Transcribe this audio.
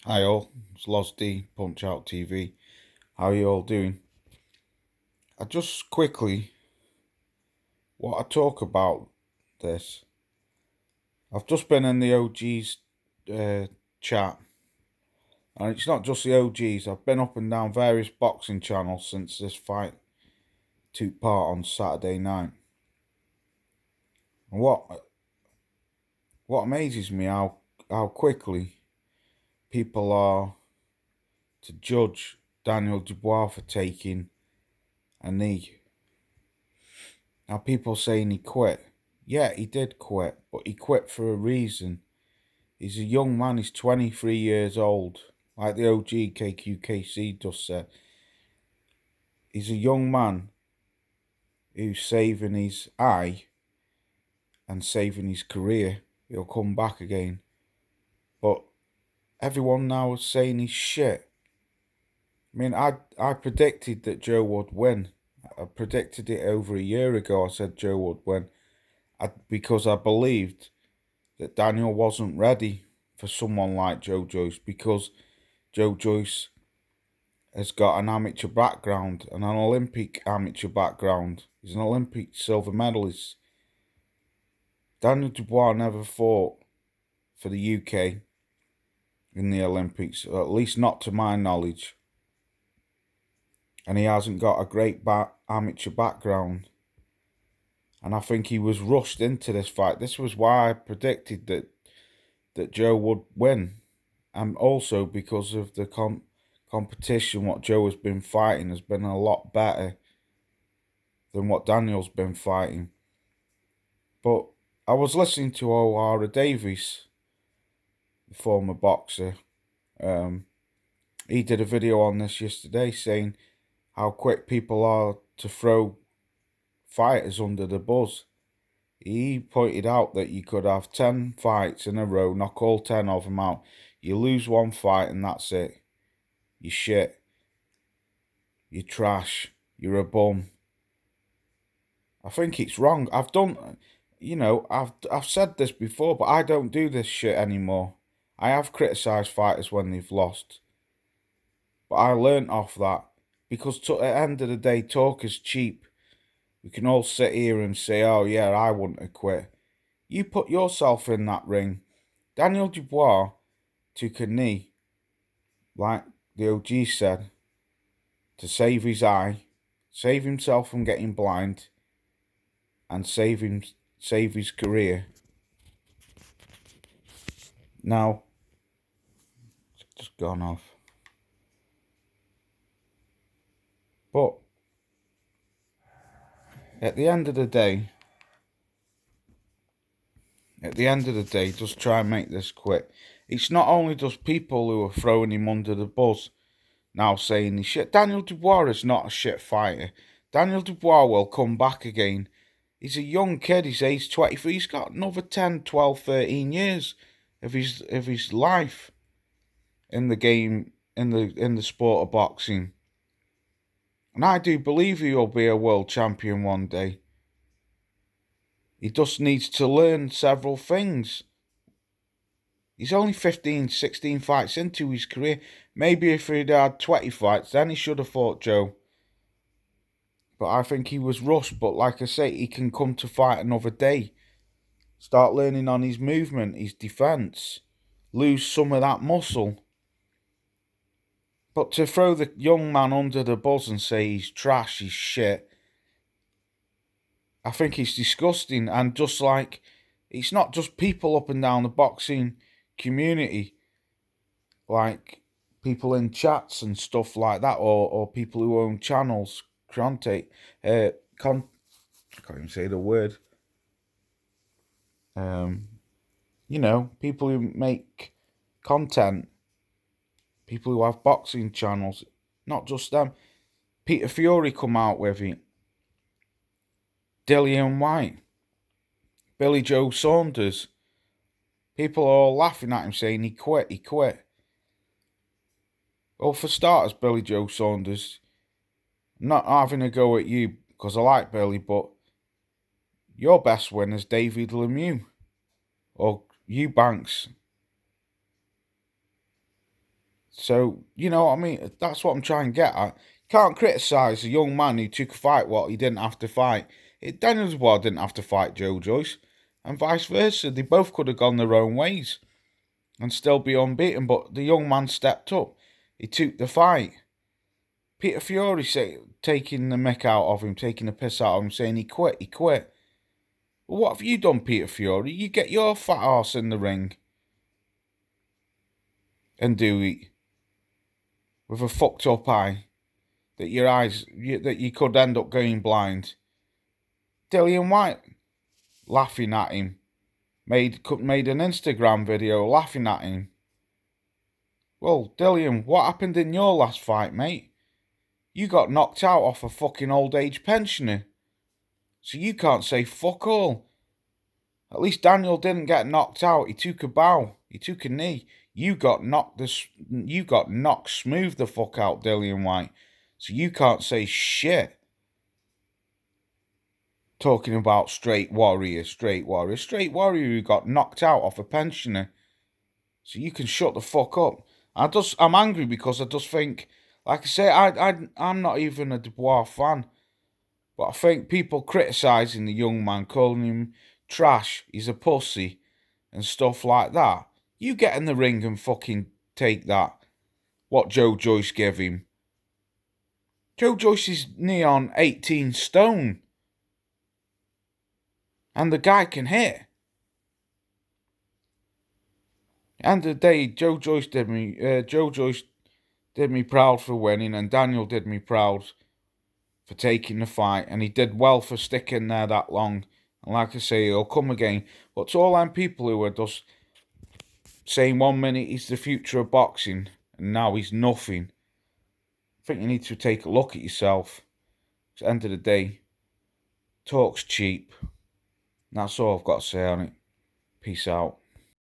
Hi all, it's Loz D, Punch Out TV. How are you all doing? I just quickly want to talk about this. I've just been in the OG's chat, and it's not just the OG's. I've been up and down various boxing channels since this fight took part on Saturday night. And what amazes me how quickly people are to judge Daniel Dubois for taking a knee. Now people saying he quit. Yeah, he did quit, but he quit for a reason. He's a young man, he's 23 years old. Like the OG KQKC just said. He's a young man who's saving his eye and saving his career. He'll come back again. But everyone now is saying he's shit. I mean, I predicted that Joe would win. I predicted it over a year ago. I said Joe would win. Because I believed that Daniel wasn't ready for someone like Joe Joyce, because Joe Joyce has got an amateur background and an Olympic amateur background. He's an Olympic silver medalist. Daniel Dubois never fought for the UK in the Olympics, at least not to my knowledge. And he hasn't got a great amateur background. And I think he was rushed into this fight. This was why I predicted that Joe would win. And also because of the competition, what Joe has been fighting has been a lot better than what Daniel's been fighting. But I was listening to O'Hara Davies, the former boxer. He did a video on this yesterday saying how quick people are to throw fighters under the bus. He pointed out that you could have 10 fights in a row, knock all 10 of them out. You lose one fight and that's it. You're shit. You're trash. You're a bum. I think it's wrong. I've said this before, but I don't do this shit anymore. I have criticised fighters when they've lost. But I learnt off that. Because at the end of the day, talk is cheap. We can all sit here and say, oh yeah, I wouldn't have quit. You put yourself in that ring. Daniel Dubois took a knee, like the OG said, to save his eye, save himself from getting blind, and save his career. Now, it's just gone off. But at the end of the day, just try and make this quick. It's not only just people who are throwing him under the bus now saying he's shit. Daniel Dubois is not a shit fighter. Daniel Dubois will come back again. He's a young kid, he's age 23. He's got another 10, 12, 13 years of his life in the game, in the sport of boxing. And I do believe he will be a world champion one day. He just needs to learn several things. He's only 15, 16 fights into his career. Maybe if he'd had 20 fights, then he should have fought Joe. But I think he was rushed. But like I say, he can come to fight another day. Start learning on his movement, his defence. Lose some of that muscle. But to throw the young man under the bus and say he's trash, he's shit, I think it's disgusting. And just like, it's not just people up and down the boxing community, like people in chats and stuff like that, or people who own channels, I can't even say the word. People who make content, people who have boxing channels, not just them. Peter Fury come out with it. Dillian White, Billy Joe Saunders. People are all laughing at him saying he quit. Well, for starters, Billy Joe Saunders, not having a go at you because I like Billy, but your best winner's David Lemieux or Eubanks. So, you know what I mean? That's what I'm trying to get at. Can't criticise a young man who took a fight what he didn't have to fight. Daniel Dubois didn't have to fight Joe Joyce, and vice versa. They both could have gone their own ways and still be unbeaten, but the young man stepped up. He took the fight. Peter Fury taking the mick out of him, taking the piss out of him, saying he quit. Well, what have you done, Peter Fury? You get your fat arse in the ring and do it with a fucked up eye that that you could end up going blind. Dillian White laughing at him, made an Instagram video laughing at him. Well, Dillian, what happened in your last fight, mate? You got knocked out off a fucking old age pensioner, so you can't say fuck all. At least Daniel didn't get knocked out. He took a bow. He took a knee. You got knocked smooth the fuck out, Dillian White. So you can't say shit. Talking about straight warrior who got knocked out off a pensioner. So you can shut the fuck up. I'm angry because I just think, like I say, I'm not even a Dubois fan, but I think people criticising the young man, calling him trash, he's a pussy, and stuff like that. You get in the ring and fucking take that. What Joe Joyce gave him. Joe Joyce is near on 18 stone. And the guy can hit. End of the day, Joe Joyce did me proud for winning, and Daniel did me proud for taking the fight, and he did well for sticking there that long. And like I say, he'll come again. But to all them people who are just saying 1 minute he's the future of boxing, and now he's nothing, I think you need to take a look at yourself. At the end of the day, talk's cheap. And that's all I've got to say on it. Peace out.